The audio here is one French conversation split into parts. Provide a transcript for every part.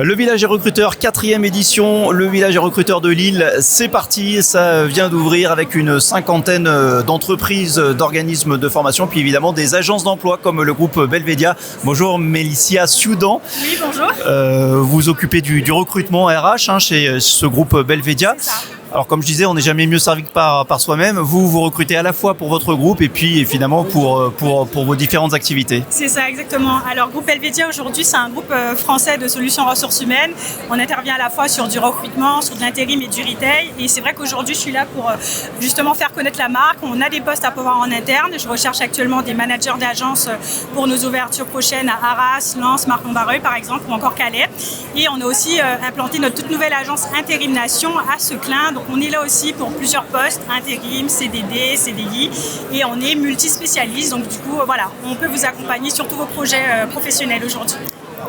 Le village des recruteurs, 4e édition, le village des recruteurs de Lille, c'est parti, ça vient d'ouvrir avec une cinquantaine d'entreprises, d'organismes de formation, puis évidemment des agences d'emploi comme le groupe Belvedia. Bonjour Mélicia Soudan. Oui, bonjour. Vous occupez du recrutement RH chez ce groupe Belvedia. C'est ça. Alors comme je disais, on n'est jamais mieux servi que par soi-même. Vous recrutez à la fois pour votre groupe et puis finalement pour vos différentes activités. C'est ça, exactement. Alors, Groupe Belvedia, aujourd'hui, c'est un groupe français de solutions ressources humaines. On intervient à la fois sur du recrutement, sur de l'intérim et du retail. Et c'est vrai qu'aujourd'hui, je suis là pour justement faire connaître la marque. On a des postes à pouvoir en interne. Je recherche actuellement des managers d'agence pour nos ouvertures prochaines à Arras, Lens, Marc-en-Barreuil, par exemple, ou encore Calais. Et on a aussi implanté notre toute nouvelle agence Intérim Nation à Seclin. Donc, on est là aussi pour plusieurs postes, intérim, CDD, CDI. Et on est multispécialiste. Donc, du coup, voilà, on peut vous accompagner sur tous vos projets professionnels aujourd'hui.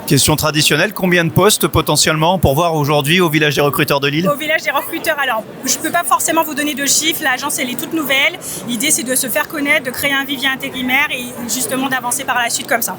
Question traditionnelle, combien de postes potentiellement pour voir aujourd'hui au village des recruteurs de Lille? Au village des recruteurs, alors je ne peux pas forcément vous donner de chiffres, l'agence elle est toute nouvelle. L'idée c'est de se faire connaître, de créer un vivier intérimaire et justement d'avancer par la suite comme ça.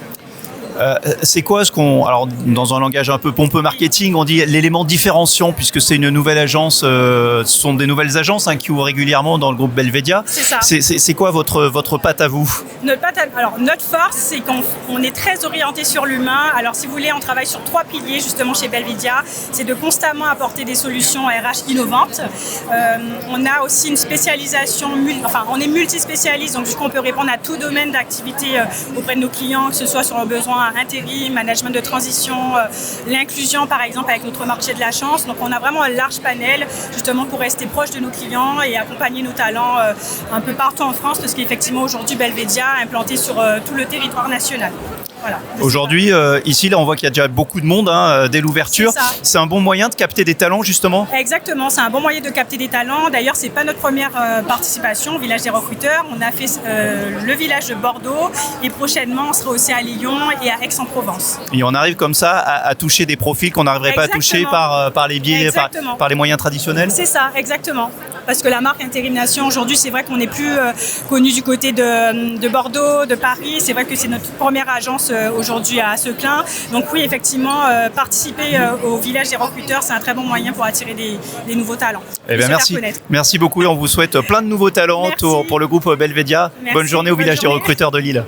C'est quoi alors dans un langage un peu pompeux marketing, on dit l'élément différenciant puisque c'est une nouvelle agence, ce sont des nouvelles agences qui ouvrent régulièrement dans le groupe Belvedia. C'est ça. C'est quoi votre patte à vous? Notre force, c'est qu'on est très orienté sur l'humain. Alors si vous voulez, on travaille sur 3 piliers justement chez Belvedia. C'est de constamment apporter des solutions RH innovantes. On a aussi une spécialisation, on est multispécialiste, donc du coup on peut répondre à tout domaine d'activité auprès de nos clients, que ce soit sur leurs besoins intérim, management de transition, l'inclusion par exemple avec notre marché de la chance. Donc on a vraiment un large panel justement pour rester proche de nos clients et accompagner nos talents un peu partout en France parce qu'effectivement aujourd'hui Belvedia est implanté sur tout le territoire national. Voilà. Aujourd'hui, ici, là, on voit qu'il y a déjà beaucoup de monde dès l'ouverture. C'est un bon moyen de capter des talents, justement? Exactement, c'est un bon moyen de capter des talents. D'ailleurs, c'est pas notre première participation au village des recruteurs. On a fait le village de Bordeaux et prochainement, on sera aussi à Lyon et à Aix-en-Provence. Et on arrive comme ça à toucher des profils qu'on n'arriverait pas à toucher par les biais, par les moyens traditionnels? C'est ça, exactement. Parce que la marque Intérim Nation, aujourd'hui, c'est vrai qu'on n'est plus connu du côté de Bordeaux, de Paris. C'est vrai que c'est notre première agence aujourd'hui à Seclin. Donc oui, effectivement, participer au village des recruteurs, c'est un très bon moyen pour attirer des nouveaux talents. Eh bien, merci beaucoup et on vous souhaite plein de nouveaux talents pour le groupe Belvedia. Bonne journée au village des recruteurs de Lille.